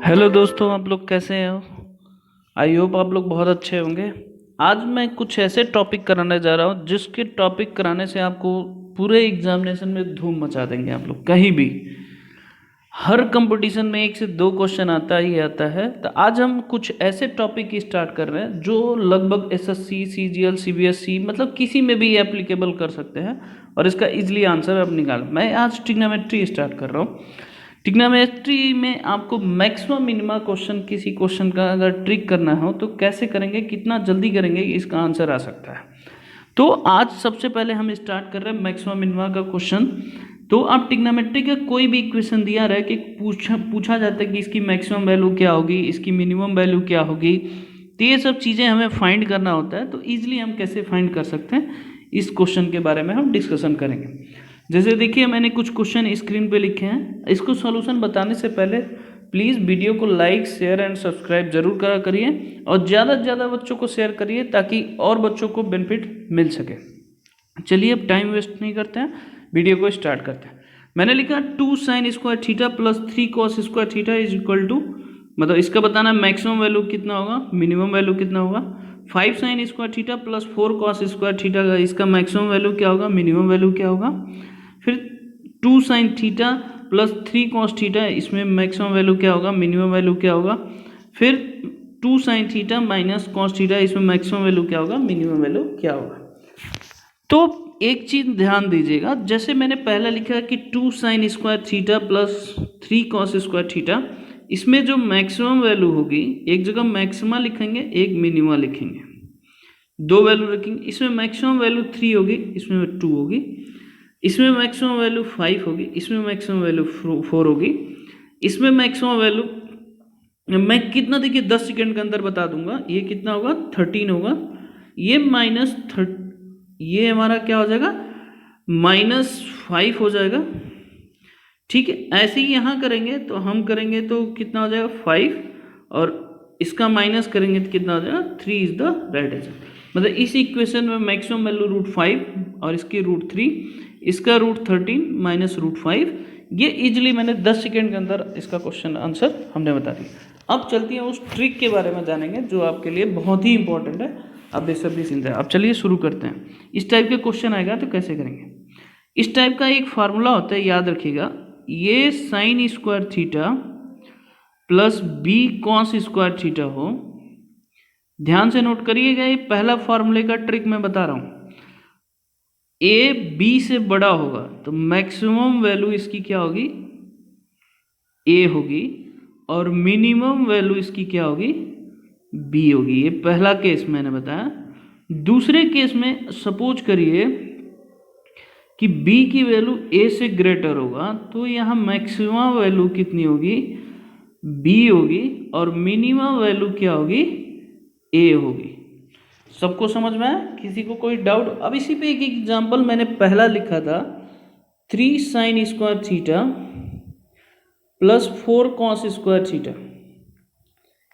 Hello दोस्तों, आप लोग कैसे हो? आई होप आप लोग बहुत अच्छे होंगे। आज मैं कुछ ऐसे टॉपिक कराने जा रहा हूँ जिसके टॉपिक कराने से आपको पूरे एग्जामिनेशन में धूम मचा देंगे। आप लोग कहीं भी हर कंपटीशन में 1 से 2 क्वेश्चन आता ही आता है। तो आज हम कुछ ऐसे टॉपिक स्टार्ट कर रहे हैं जो लगभग एसएससी, सीजीएल, सीबीएसई मतलब किसी में भी एप्लीकेबल कर सकते हैं और इसका इजीली आंसर अब निकाल। मैं आज ट्रिग्नोमेट्री स्टार्ट कर रहा हूँ। ट्रिग्नोमेट्री में आपको मैक्सिमम मिनिमा क्वेश्चन, किसी क्वेश्चन का अगर ट्रिक करना हो तो कैसे करेंगे, कितना जल्दी करेंगे, इसका आंसर आ सकता है। तो आज सबसे पहले हम स्टार्ट कर रहे हैं मैक्सिमम मिनिमा का क्वेश्चन। तो आप ट्रिग्नोमेट्री का कोई भी इक्वेशन दिया रहे कि पूछा जाता है कि इसकी मैक्सिमम वैल्यू क्या होगी, इसकी मिनिमम वैल्यू क्या होगी, तो ये सब चीज़ें हमें फाइंड करना होता है। तो ईजिली हम कैसे फाइंड कर सकते हैं, इस क्वेश्चन के बारे में हम डिस्कशन करेंगे। जैसे देखिए, मैंने कुछ क्वेश्चन स्क्रीन पे लिखे हैं। इसको सॉल्यूशन बताने से पहले प्लीज़ वीडियो को लाइक, शेयर एंड सब्सक्राइब जरूर करा करिए और ज़्यादा से ज़्यादा बच्चों को शेयर करिए ताकि और बच्चों को बेनिफिट मिल सके। चलिए अब टाइम वेस्ट नहीं करते हैं, वीडियो को स्टार्ट करते हैं। मैंने लिखा 2 sin square theta plus 3 cos square theta is equal to, मतलब इसका बताना मैक्सिमम वैल्यू कितना होगा, मिनिमम वैल्यू कितना होगा। 5 sin square theta plus 4 cos square theta का इसका मैक्सिमम वैल्यू क्या होगा, मिनिमम वैल्यू क्या होगा। फिर 2 sin theta plus 3 cos theta, इसमें मैक्सिमम वैल्यू क्या होगा, मिनिमम वैल्यू क्या होगा। फिर 2 sin theta minus cos theta, इसमें मैक्सिमम वैल्यू क्या होगा, मिनिमम वैल्यू क्या होगा। तो एक चीज ध्यान दीजिएगा, जैसे मैंने पहले लिखा कि 2 sin square theta plus 3 cos square theta, इसमें जो मैक्सिमम वैल्यू होगी, एक जगह मैक्सिमा लिखेंगे, एक मिनिमा लिखेंगे, 2 वैल्यू रखेंगे। इसमें मैक्सिमम वैल्यू 3 होगी, इसमें 2 होगी। इसमें मैक्सिमम वैल्यू 5 होगी, इसमें मैक्सिमम वैल्यू 4 होगी। इसमें मैक्सिमम वैल्यू मैं कितना, देखिए 10 सेकेंड के अंदर बता दूंगा। ये कितना होगा, 13 होगा। ये माइनस ये हमारा क्या हो जाएगा, -5 हो जाएगा। ठीक है, ऐसे ही यहाँ करेंगे तो हम करेंगे तो कितना हो जाएगा 5, और इसका माइनस करेंगे तो कितना हो जाएगा 3 इज द राइट आंसर। मतलब इस इक्वेशन में मैक्सिमम वैल्यू √5 और इसकी √3, इसका √13 माइनस √5। ये इजिली मैंने 10 सेकेंड के अंदर इसका क्वेश्चन आंसर हमने बता दिया। अब चलती है उस ट्रिक के बारे में जानेंगे जो आपके लिए बहुत ही इंपॉर्टेंट है। अब बेसब्री से इंतजार। अब चलिए शुरू करते हैं। इस टाइप के क्वेश्चन आएगा तो कैसे करेंगे। इस टाइप का एक फार्मूला होता है, याद रखिएगा। ये sin square theta plus b cos square theta हो, ध्यान से नोट करिएगा। ये पहला फार्मूले का ट्रिक मैं बता रहा हूँ। a b से बड़ा होगा तो मैक्सिमम वैल्यू इसकी क्या होगी, a होगी, और मिनिमम वैल्यू इसकी क्या होगी, b होगी। ये पहला केस मैंने बताया। दूसरे केस में सपोज करिए कि b की वैल्यू a से ग्रेटर होगा तो यहाँ मैक्सिमम वैल्यू कितनी होगी, b होगी, और मिनिमम वैल्यू क्या होगी, a होगी। सबको समझ में आया, किसी को कोई डाउट? अब इसी पे एक एग्जांपल मैंने पहला लिखा था, 3 sin square theta plus 4 cos square theta.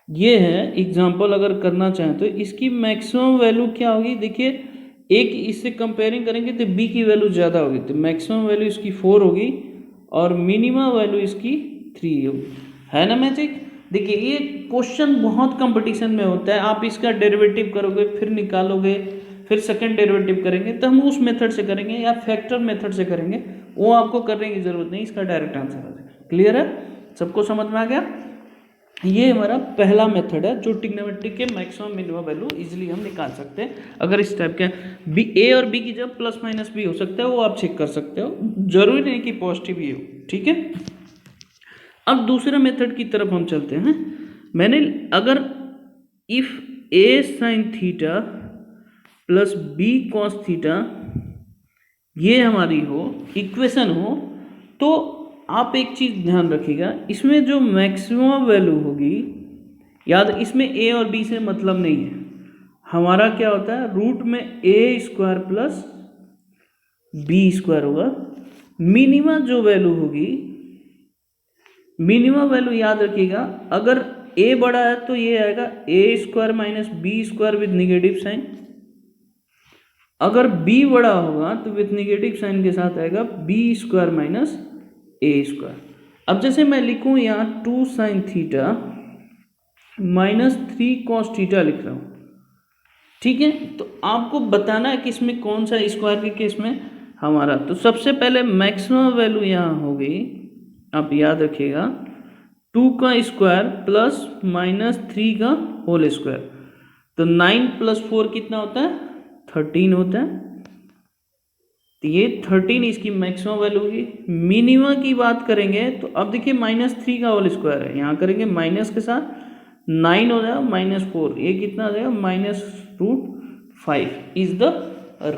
ये है एग्जाम्पल, अगर करना चाहें तो इसकी मैक्सिमम वैल्यू क्या होगी। देखिए, एक इससे कंपेयरिंग करेंगे तो b की वैल्यू ज़्यादा होगी, तो मैक्सिमम वैल्यू इसकी 4 होगी और मिनिमम वैल्यू इसकी 3 होगी। है ना मैजिक? देखिए, ये क्वेश्चन बहुत कंपटीशन में होता है। आप इसका डेरिवेटिव करोगे, फिर निकालोगे, फिर सेकंड डेरिवेटिव करेंगे, तो हम उस मेथड से करेंगे या फैक्टर मेथड से करेंगे, वो आपको करने की जरूरत नहीं, इसका डायरेक्ट आंसर आ जाएगा। क्लियर है? सबको समझ में आ गया? ये हमारा पहला मेथड है जो ट्रिग्नोमेट्री के मैक्सिमम मिनिमम वैल्यू इजीली हम निकाल सकते हैं। अगर इस टाइप के बी, ए और बी की जगह प्लस माइनस भी हो सकता है, वो आप चेक कर सकते हो, जरूरी नहीं कि पॉजिटिव ही हो। ठीक है, अब दूसरे मेथड की तरफ हम चलते हैं। मैंने अगर if a sin theta plus b cos theta ये हमारी हो इक्वेशन हो, तो आप एक चीज ध्यान रखिएगा, इसमें जो मैक्सिमम वैल्यू होगी, याद, इसमें a और b से मतलब नहीं है। हमारा क्या होता है, रूट में a square plus b square होगा। मिनिमम जो वैल्यू होगी, मिनिमम वैल्यू याद रखिएगा, अगर a बड़ा है तो ये आएगा a square minus b square with negative sign. अगर b बड़ा होगा तो विथ निगेटिव साइन के साथ आएगा b square minus a square. अब जैसे मैं लिखूँ यहाँ 2 sin theta minus 3 cos theta लिख रहा हूँ, ठीक है। तो आपको बताना है कि इसमें कौन सा स्क्वायर के केस में हमारा, तो सबसे पहले मैक्सिमम वैल्यू यहाँ होगी, आप याद रखिएगा 2 का स्क्वायर प्लस माइनस 3 का होल स्क्वायर, तो 9 प्लस 4 कितना होता है 13 होता है। तो ये 13 इसकी मैक्सिमम वैल्यू होगी। मिनिमा की बात करेंगे तो अब देखिए माइनस 3 का होल स्क्वायर है, यहाँ करेंगे माइनस के साथ 9 हो जाएगा माइनस 4, ये कितना आ जाएगा -√5 इज द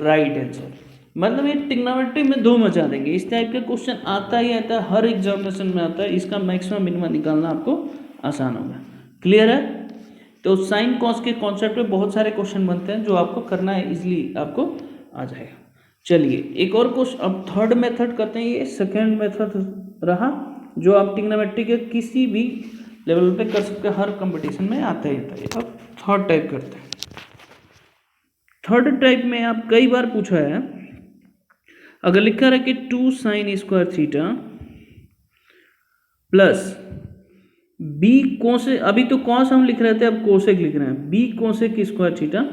राइट आंसर। मतलब ये ट्रिग्नोमेट्री में धूम मचा देंगे, इस टाइप का क्वेश्चन आता ही आता है, हर एग्जामिनेशन में आता है, इसका मैक्सिमम मिनिमम निकालना आपको आसान होगा। क्लियर है? तो साइन कॉस के कॉन्सेप्ट पे बहुत सारे क्वेश्चन बनते हैं जो आपको करना है, इजीली आपको आ जाएगा। चलिए एक और क्वेश्चन, अब थर्ड मेथड करते हैं, ये सेकेंड मेथड रहा जो आप ट्रिग्नोमेट्री के किसी भी लेवल पे कर सकते हैं, हर कंपटीशन में आता ही आता है। अब थर्ड टाइप करते हैं। थर्ड टाइप में आप कई बार पूछा है, अगर लिखा रहा कि 2 sin square theta plus B cosec, अभी तो कॉस हम लिख रहे थे, अब कोसेक लिख रहे हैं, बी कोसेक स्क्वायर थीटा,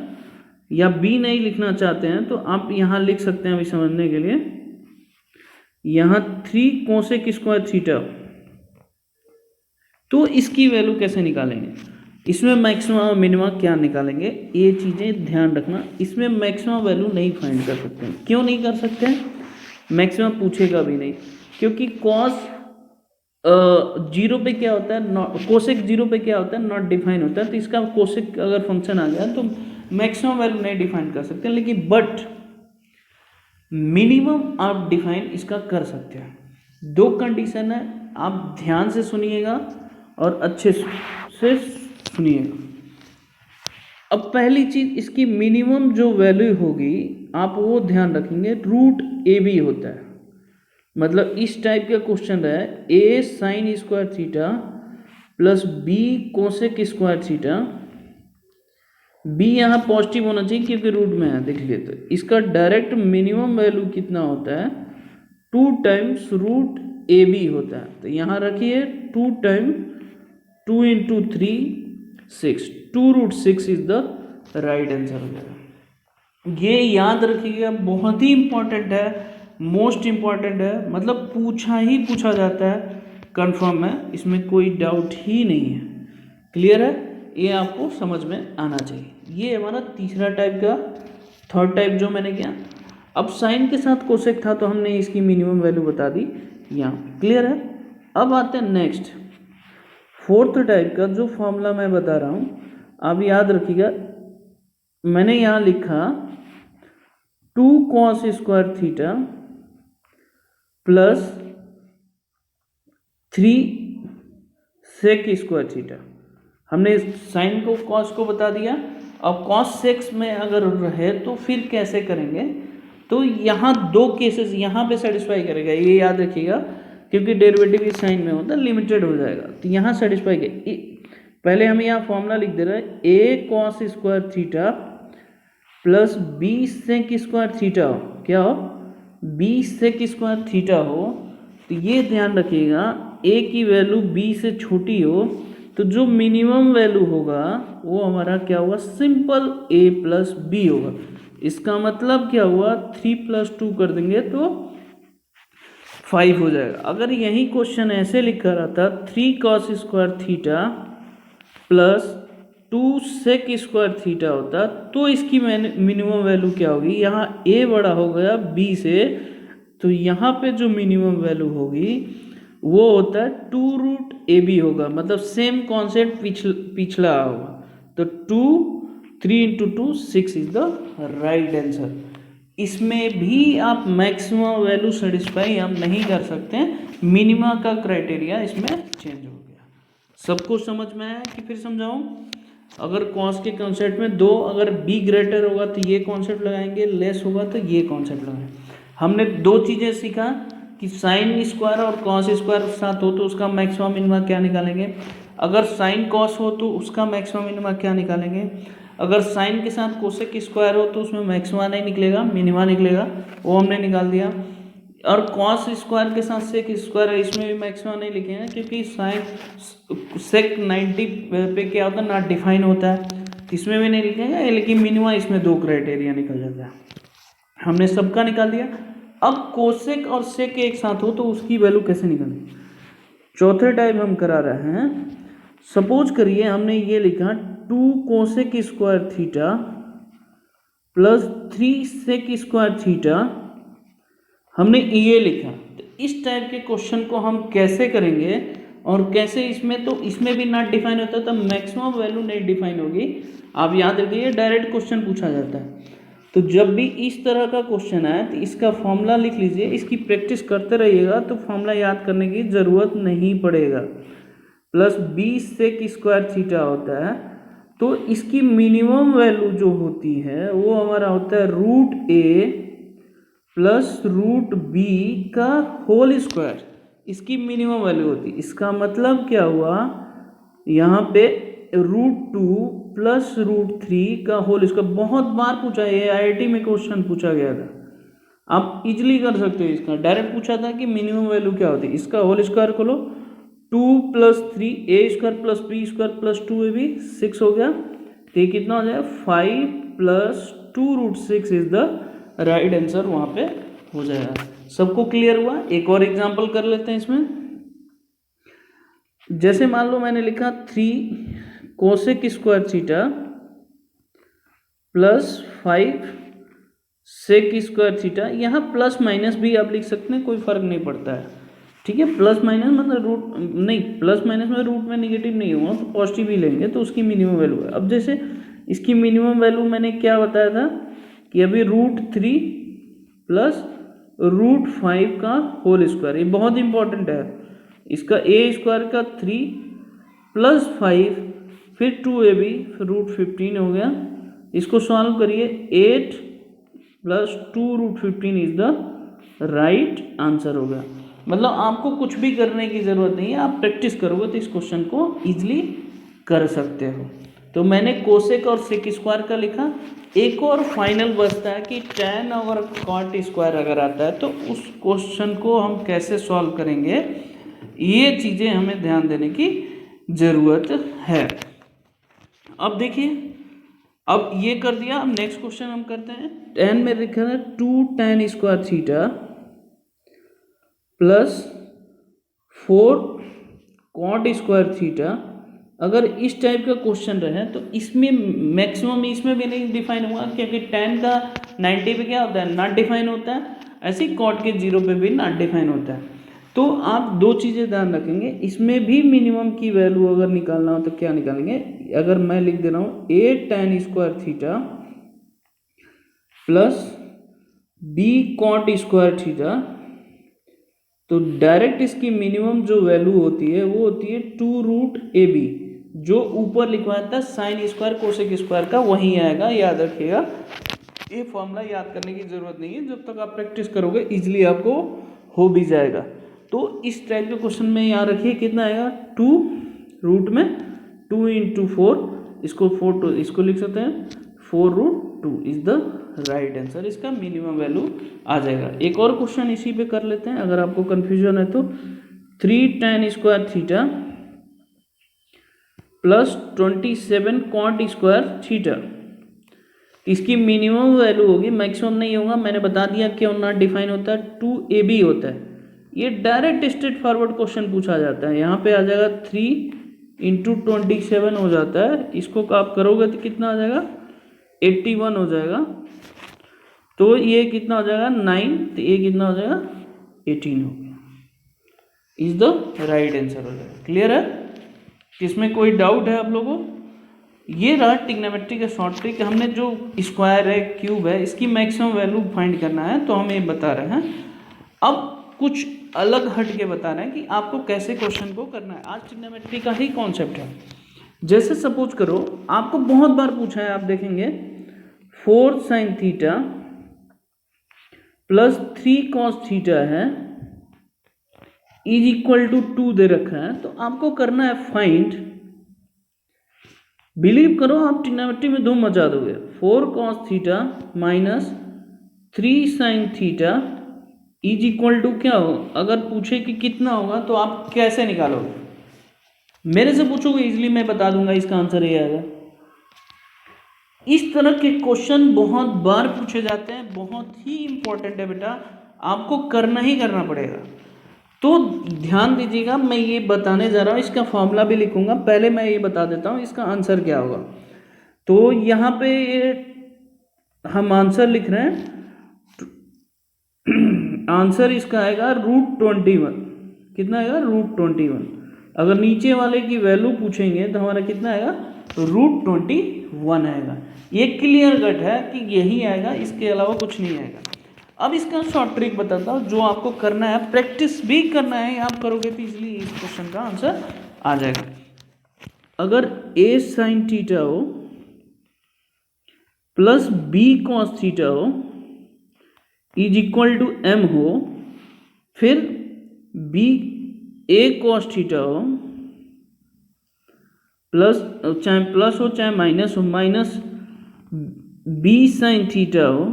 या बी नहीं लिखना चाहते हैं तो आप यहाँ लिख सकते हैं अभी समझने के लिए, यहाँ 3 कोसेक स्क्वायर थीटा। तो इसकी वैल्यू कैसे निकालेंगे, इसमें मैक्सिमम और मिनिमम क्या निकालेंगे, ये चीज़ें ध्यान रखना। इसमें मैक्सिमम वैल्यू नहीं फाइंड कर सकते हैं। क्यों नहीं कर सकते हैं? मैक्सिमम पूछेगा भी नहीं, क्योंकि कॉस 0 पे क्या होता है, कोसेक 0 पे क्या होता है, नॉट डिफाइन होता है। तो इसका कोसेक अगर फंक्शन आ गया तो मैक्सिमम वैल्यू नहीं डिफाइन कर सकते, लेकिन बट मिनिमम आप डिफाइन इसका कर सकते हैं। 2 कंडीशन है, आप ध्यान से सुनिएगा और अच्छे से सुनिएगा। अब पहली चीज, इसकी मिनिमम जो वैल्यू होगी आप वो ध्यान रखेंगे, √AB होता है। मतलब इस टाइप का क्वेश्चन है, A sin square theta plus B cosec square theta, B यहाँ पॉजिटिव होना चाहिए क्योंकि रूट में है, देख लिए। तो इसका डायरेक्ट मिनिमम वैल्यू कितना होता है, 2 टाइम्स √AB होता है। तो यहाँ रखिए 2 times 2 × 3 6, 2√6 is the right answer हो जाएगा। ये याद रखिएगा, बहुत ही इंपॉर्टेंट है, मोस्ट इंपॉर्टेंट है, मतलब पूछा ही पूछा जाता है, कंफर्म है, इसमें कोई डाउट ही नहीं है। क्लियर है? ये आपको समझ में आना चाहिए। ये हमारा तीसरा टाइप का, थर्ड टाइप जो मैंने किया। अब साइन के साथ कोसेक था तो हमने इसकी मिनिमम वैल्यू बता दी यहाँ। क्लियर है? अब आते हैं नेक्स्ट फोर्थ टाइप का, जो फॉर्मूला मैं बता रहा हूँ आप याद रखिएगा। मैंने यहाँ लिखा 2 cos square theta plus 3 sec square theta. हमने साइन को कॉस को बता दिया। अब कॉस सेक्स में अगर रहे तो फिर कैसे करेंगे, तो यहाँ 2 केसेस यहाँ पे सेटिस्फाई करेगा, ये याद रखिएगा, क्योंकि डेरिवेटिव इस साइन में होता है, लिमिटेड हो जाएगा। तो यहाँ सेटिस्फाई कर, पहले हम यहाँ फॉर्मूला लिख दे रहे हैं, A cos square theta plus B sec square theta हो, क्या हो, B sec स्क्वायर थीटा हो। तो ये ध्यान रखिएगा, A की वैल्यू B से छोटी हो तो जो मिनिमम वैल्यू होगा वो हमारा क्या होगा, सिंपल A प्लस B होगा। इसका मतलब क्या हुआ, 3 + 2 कर देंगे तो 5 हो जाएगा। अगर यही क्वेश्चन ऐसे लिखा रहता 3 cos square theta plus 2 sec square theta होता, तो इसकी मिनिमम वैल्यू क्या होगी, यहाँ A बड़ा हो गया B से, तो यहाँ पे जो मिनिमम वैल्यू होगी वो होता है 2√AB होगा। मतलब सेम कॉन्सेप्ट पिछला होगा। तो 3 × 2 6 इज द राइट आंसर। इसमें भी आप मैक्सिमम वैल्यू सेटिस्फाई हम नहीं कर सकते हैं, मिनिमा का क्राइटेरिया इसमें चेंज हो गया। सबको समझ में आया कि फिर समझाऊं? अगर कॉस के कॉन्सेप्ट में 2, अगर B ग्रेटर होगा तो ये कॉन्सेप्ट लगाएंगे, लेस होगा तो ये कॉन्सेप्ट लगाएंगे। हमने 2 चीज़ें सीखा कि साइन स्क्वायर और कॉस स्क्वायर साथ हो तो उसका मैक्सिमम मिनिमा क्या निकालेंगे, अगर साइन कॉस हो तो उसका मैक्सिमम मिनिमा क्या निकालेंगे, अगर साइन के साथ कोसेक स्क्वायर हो तो उसमें मैक्सिमा नहीं निकलेगा, मिनिमा निकलेगा, वो हमने निकाल दिया। और कॉस स्क्वायर के साथ सेक स्क्वायर है, इसमें भी मैक्सिमम नहीं लिखेंगे क्योंकि साइन सेक 90 पे क्या होता है, नॉट डिफाइन होता है, इसमें भी नहीं लिखेंगे, लेकिन मिनिमा इसमें 2 क्राइटेरिया निकल जाता है। हमने सबका निकाल दिया। अब कोसेक और सेक एक साथ हो तो उसकी वैल्यू कैसे निकालें। चौथे टाइप हम करा रहे हैं। सपोज करिए हमने ये लिखा 2 cosec square theta plus 3 sec square theta, हमने ये लिखा। तो इस टाइप के क्वेश्चन को हम कैसे करेंगे और कैसे इसमें, तो इसमें भी नॉट डिफाइन होता है तो मैक्सिमम वैल्यू नहीं डिफाइन होगी। आप याद रखिए डायरेक्ट क्वेश्चन पूछा जाता है, तो जब भी इस तरह का क्वेश्चन आए तो इसका फॉर्मूला लिख लीजिए, इसकी प्रैक्टिस करते रहिएगा तो फॉर्मूला याद करने की ज़रूरत नहीं पड़ेगा। प्लस 20 सेक स्क्वायर थीटा होता है, तो इसकी मिनिमम वैल्यू जो होती है वो हमारा होता है रूट ए प्लस रूट बी का होल स्क्वायर, इसकी मिनिमम वैल्यू होती है। इसका मतलब क्या हुआ, यहाँ पे √2 प्लस √3 का होल स्क्वायर, बहुत बार पूछा है, IIT में क्वेश्चन पूछा गया था, आप इजीली कर सकते हो। इसका डायरेक्ट पूछा था कि मिनिमम वैल्यू क्या होती है, इसका होल स्क्वायर को लो, 2 plus 3 a square plus b square plus 2ab 6 हो गया, तो ये कितना हो जाएगा 5 plus 2√6 is the right answer, वहाँ पे हो जाएगा। सबको क्लियर हुआ। एक और एग्जांपल कर लेते हैं इसमें। जैसे मान लो मैंने लिखा 3 cosec square theta plus 5 sec square theta, यहाँ प्लस माइनस भी आप लिख सकते हैं, कोई फर्क नहीं पड़ता है, ठीक है। प्लस माइनस मतलब रूट नहीं, प्लस माइनस में रूट में निगेटिव नहीं होगा तो पॉजिटिव ही लेंगे, तो उसकी मिनिमम वैल्यू है। अब जैसे इसकी मिनिमम वैल्यू मैंने क्या बताया था कि अभी √3 प्लस √5 का होल स्क्वायर, ये बहुत इंपॉर्टेंट है। इसका ए स्क्वायर का 3 प्लस 5 फिर 2ab फिर √15 हो गया। इसको सॉल्व करिए, 8 plus 2√15 is the right answer हो गया। मतलब आपको कुछ भी करने की ज़रूरत नहीं है, आप प्रैक्टिस करोगे तो इस क्वेश्चन को ईजिली कर सकते हो। तो मैंने कोसेक और सेक स्क्वायर का लिखा। एक और फाइनल बचता है कि tan और cot स्क्वायर अगर आता है तो उस क्वेश्चन को हम कैसे सॉल्व करेंगे, ये चीज़ें हमें ध्यान देने की ज़रूरत है। अब देखिए, अब ये कर दिया, अब नेक्स्ट क्वेश्चन हम करते हैं। tan में लिखा है 2 tan square theta plus 4 cot square theta. अगर इस टाइप का क्वेश्चन रहे तो इसमें मैक्सिमम इसमें भी नहीं डिफाइन हुआ, क्योंकि tan का 90 पे क्या होता है, नॉट डिफाइन होता है, ऐसे ही cot के 0 पे भी नॉट डिफाइन होता है। तो आप दो चीज़ें ध्यान रखेंगे, इसमें भी मिनिमम की वैल्यू अगर निकालना हो तो क्या निकालेंगे। अगर मैं लिख दे रहा हूँ a tan square theta plus b cot square theta, तो डायरेक्ट इसकी मिनिमम जो वैल्यू होती है वो होती है 2√ab, जो ऊपर लिखवाया था साइन स्क्वायर कोसेक स्क्वायर का वही आएगा, याद रखिएगा। ये फॉर्मूला याद करने की ज़रूरत नहीं है, जब तक आप प्रैक्टिस करोगे इजीली आपको हो भी जाएगा। तो इस टाइप के क्वेश्चन में याद रखिए कितना आएगा, 2 रूट में 2 × 4, इसको 4 इसको लिख सकते हैं 4√2 इज द राइट आंसर, इसका मिनिमम वैल्यू आ जाएगा। एक और क्वेश्चन इसी पे कर लेते हैं, अगर आपको कंफ्यूजन है तो 3 tan square theta plus 27 cot square theta, इसकी मिनिमम वैल्यू होगी, मैक्सिमम नहीं होगा, मैंने बता दिया क्यों नॉट डिफाइन होता है, 2ab होता है। ये डायरेक्ट स्ट्रेट फॉरवर्ड क्वेश्चन पूछा जाता है, यहाँ पे आ जाएगा 3 × 27 हो जाता है, इसको आप करोगे तो कितना आ जाएगा 81 हो जाएगा, तो ये कितना हो जाएगा 9, तो ये कितना हो जाएगा 18 हो गया, इज द राइट आंसर हो जाएगा। क्लियर है, इसमें कोई डाउट है आप लोगों को। ये रहा ट्रिग्नोमेट्री का शॉर्ट ट्रिक। हमने जो स्क्वायर है क्यूब है इसकी मैक्सिमम वैल्यू फाइंड करना है, तो हम ये बता रहे हैं। अब कुछ अलग हट के बता रहे हैं कि आपको कैसे क्वेश्चन को करना है। आज ट्रिग्नोमेट्री का ही कॉन्सेप्ट है। जैसे सपोज करो आपको बहुत बार पूछा है, आप देखेंगे 4 sin theta plus 3 cos theta है इज इक्वल टू 2 दे रखा है, तो आपको करना है फाइंड। बिलीव करो आप ट्रिग्नोमेट्री में धूम मचा दोगे। 4 cos theta minus 3 sin theta is equal to क्या हो, अगर पूछे कि कितना होगा तो आप कैसे निकालोगे? मेरे से पूछोगे इजीली मैं बता दूंगा, इसका आंसर ये आएगा। इस तरह के क्वेश्चन बहुत बार पूछे जाते हैं, बहुत ही इंपॉर्टेंट है बेटा, आपको करना ही करना पड़ेगा। तो ध्यान दीजिएगा, मैं ये बताने जा रहा हूँ, इसका फॉर्मूला भी लिखूंगा, पहले मैं ये बता देता हूँ इसका आंसर क्या होगा। तो यहाँ पे हम आंसर लिख रहे हैं, आंसर इसका आएगा √21। कितना आएगा? √21। अगर नीचे वाले की वैल्यू पूछेंगे तो हमारा कितना आएगा? √21 आएगा। ये क्लियर कट है कि यही आएगा, इसके अलावा कुछ नहीं आएगा। अब इसका शॉर्ट ट्रिक बताता हूँ, जो आपको करना है, प्रैक्टिस भी करना है, आप करोगे तो इजीली इस क्वेश्चन का आंसर आ जाएगा। अगर a sin थीटा हो प्लस b cos थीटा हो इज इक्वल टू m हो, फिर b a cos थीटा हो प्लस, चाहे प्लस हो चाहे माइनस हो, माइनस b sin थीटा हो,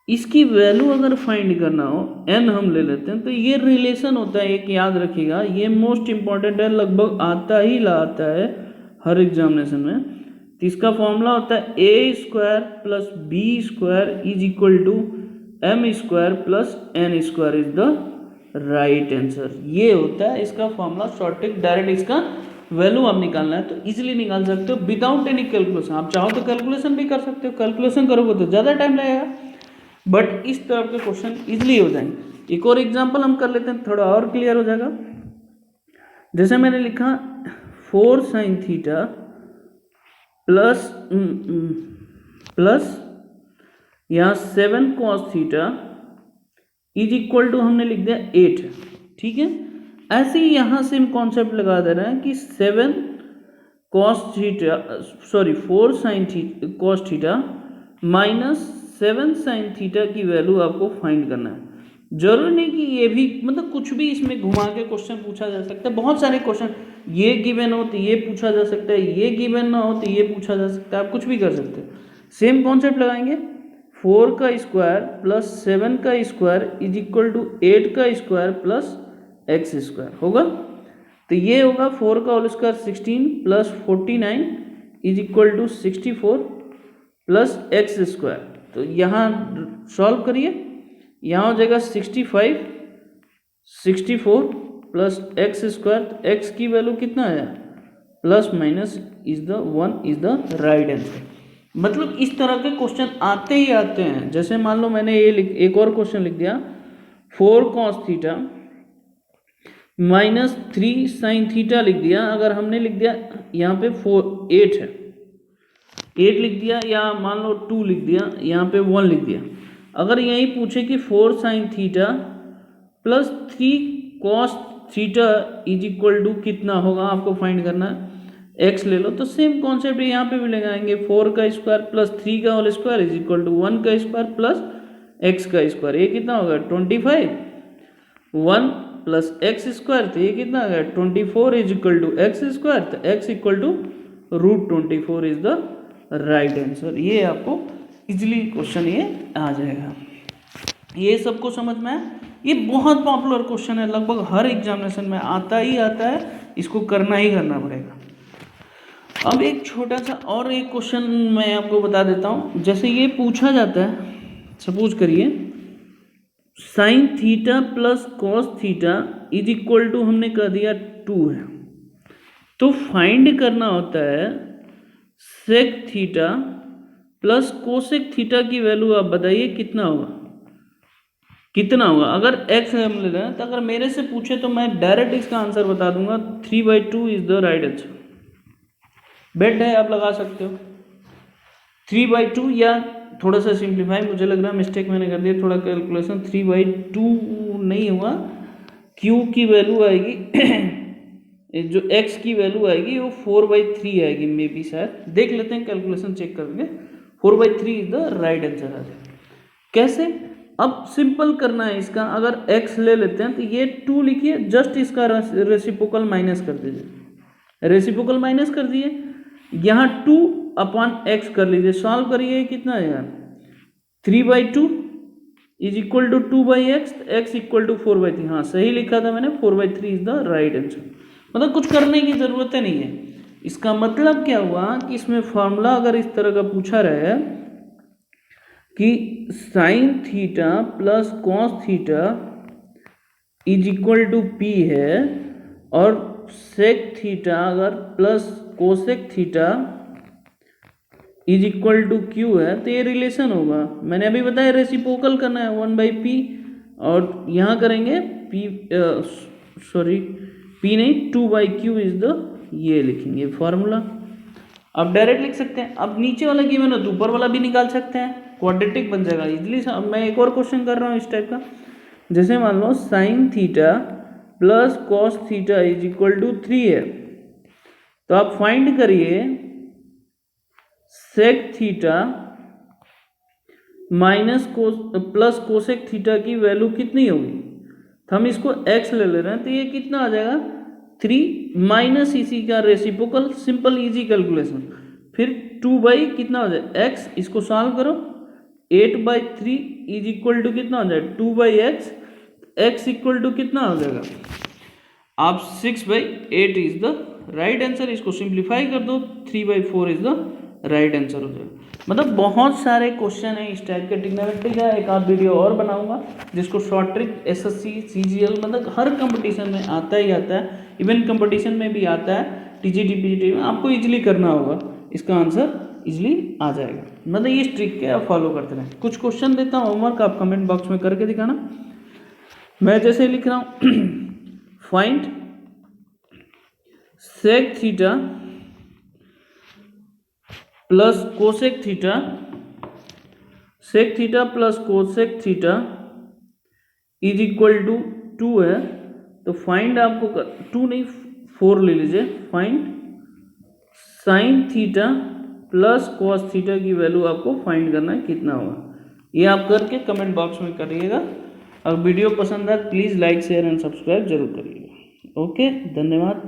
इसकी वैल्यू अगर फाइंड करना हो, n हम ले लेते हैं, तो ये रिलेशन होता है, एक याद रखिएगा, ये मोस्ट इंपॉर्टेंट है, लगभग आता ही आता है हर एग्जामिनेशन में। तो इसका फॉर्मूला होता है a² plus b² is equal to m² plus n² is the right answer. ये होता है इसका फॉर्मूला, शॉर्ट ट्रिक, डायरेक्ट इसका वैल्यू आप निकालना है तो इजीली निकाल सकते हो विदाउट एनी कैलकुलेशन। आप चाहो तो कैलकुलेशन भी कर सकते हो, कैलकुलेशन करोगे तो ज़्यादा टाइम लगेगा, बट इस तरह के क्वेश्चन इजीली हो जाएंगे। एक और एग्जांपल हम कर लेते हैं, थोड़ा और क्लियर हो जाएगा। जैसे मैंने लिखा 4 sin थीटा प्लस यहाँ 7 cos theta is equal to हमने लिख दिया 8। ठीक है, ऐसे ही यहाँ से हम कॉन्सेप्ट लगा दे रहे हैं कि 4 sin cos theta minus 7 sin theta की वैल्यू आपको फाइंड करना है। जरूरी नहीं कि ये भी, मतलब कुछ भी इसमें घुमा के क्वेश्चन पूछा जा सकता है, बहुत सारे क्वेश्चन, ये गिवन हो तो ये पूछा जा सकता है, ये गिवन ना हो तो ये पूछा जा सकता है, आप कुछ भी कर सकते हो। सेम कॉन्सेप्ट लगाएंगे, 4 का स्क्वायर प्लस 7 का स्क्वायर इज इक्वल टू 8 का स्क्वायर प्लस x² होगा। तो ये होगा 4 का whole square 16 plus 49 is equal to 64 plus x²। तो यहाँ सॉल्व करिए, यहाँ हो जाएगा 65 64 प्लस x²। तो x की वैल्यू कितना है, plus minus is the 1 is the right answer. मतलब इस तरह के क्वेश्चन आते ही आते हैं। जैसे मान लो मैंने ये एक और क्वेश्चन लिख दिया, 4 cos theta minus 3 sin theta लिख दिया। अगर हमने लिख दिया यहाँ पे 8 है, 8 लिख दिया, या मान लो 2 लिख दिया, यहाँ पे 1 लिख दिया। अगर यही पूछे कि 4 sin theta plus 3 cos theta is equal to कितना होगा, आपको फाइंड करना है, x ले लो, तो सेम कॉन्सेप्ट यहाँ पे भी लगाएंगे, 4 का स्क्वायर प्लस 3 का whole square is equal to 1 का स्क्वायर प्लस x का स्क्वायर। ये कितना होगा 25, 1 प्लस x², तो ये कितना आ गया 24 इज इक्वल टू x²। तो x equal to √24 is the right answer. ये आपको इजीली क्वेश्चन ये आ जाएगा। ये सबको समझ में है, ये बहुत पॉपुलर क्वेश्चन है, लगभग हर एग्जामिनेशन में आता ही आता है, इसको करना ही करना पड़ेगा। अब एक छोटा सा और एक क्वेश्चन मैं आपको बता देता हूँ। जैसे ये पूछा जाता है, सपोज करिए sine theta plus cos theta is equal to हमने कह दिया 2 है, तो फाइंड करना होता है sec theta plus cosec theta की वैल्यू आप बताइए कितना होगा, कितना होगा। अगर x हम ले रहे हैं, तो अगर मेरे से पूछे तो मैं डायरेक्ट इसका आंसर बता दूंगा, 3/2 इज द राइट आंसर। बेट है, आप लगा सकते हो 3/2, या थोड़ा सा सिंप्लीफाई, मुझे लग रहा है मिस्टेक मैंने कर दिया, थोड़ा कैलकुलेशन, 3/2 नहीं हुआ, q की वैल्यू आएगी जो x की वैल्यू आएगी वो 4/3 आएगी, मे बी, शायद देख लेते हैं, कैलकुलेशन चेक करेंगे, 4/3 इज द राइट आंसर आ जाएगा। कैसे, अब सिंपल करना है इसका, अगर x ले लेते हैं तो ये 2 लिखिए, जस्ट इसका रेसिप्रोकल माइनस कर दीजिए, रेसिप्रोकल माइनस कर दिए, यहाँ 2/x कर लीजिए, सॉल्व करिए, कितना आएगा 3/2 is equal to 2/x, x equal to 4/3। हाँ सही लिखा था मैंने, 4/3 इज द राइट आंसर। मतलब कुछ करने की ज़रूरत नहीं है। इसका मतलब क्या हुआ कि इसमें फॉर्मूला अगर इस तरह का पूछा रहे कि sine theta plus cos theta is equal to P है, और सेक थीटा अगर plus cosec theta is equal to Q है, तो ये रिलेशन होगा। मैंने अभी बताया रेसिप्रोकल करना है 1/p, और यहाँ करेंगे p, सॉरी p नहीं, 2/q इज द, ये लिखेंगे फॉर्मूला। अब डायरेक्ट लिख सकते हैं। अब नीचे वाला गिवन है तो ऊपर वाला भी निकाल सकते हैं, क्वाड्रेटिक बन जाएगा इजली। अब मैं एक और क्वेश्चन कर रहा हूँ इस टाइप का, जैसे मान लो sine theta plus cos theta is equal to 3 है, तो आप फाइंड करिए sec theta minus plus cosec theta की वैल्यू कितनी होगी। तो हम इसको x ले रहे हैं, तो ये कितना आ जाएगा 3 माइनस इसी का रेसिप्रोकल, सिंपल इजी कैलकुलेशन। फिर 2 कितना हो जाए x, इसको सॉल्व करो, 8/3 इज इक्वल टू कितना हो जाए 2/x, x इक्वल टू कितना हो जाएगा आप 6/8 इज द राइट आंसर। इसको सिंप्लीफाई कर दो, 3/4 इज द राइट आंसर हो जाएगा। मतलब बहुत सारे क्वेश्चन है इस टाइप के। ट्रिग्नोमेट्री का एक आध वीडियो और बनाऊंगा, जिसको शॉर्ट ट्रिक एसएससी सीजीएल मतलब हर कंपटीशन में आता ही आता है, इवन कंपटीशन में भी आता है, टीजीटी पीजीटी में आपको इजीली करना होगा, इसका आंसर इजीली आ जाएगा। मतलब ये ट्रिक के आप फॉलो करते रहें। कुछ क्वेश्चन देता हूँ होमवर्क, आप कमेंट बॉक्स में करके दिखाना। मैं जैसे लिख रहा हूँ find sec theta plus cosec theta, sec theta plus cosec theta is equal to 2 है, तो फाइंड आपको 2 नहीं 4 ले लीजिए, find sign theta plus cos theta की वैल्यू आपको फाइंड करना है कितना होगा। ये आप करके कमेंट बॉक्स में करिएगा। अगर वीडियो पसंद आए please like share and subscribe जरूर करिएगा। ओके, धन्यवाद।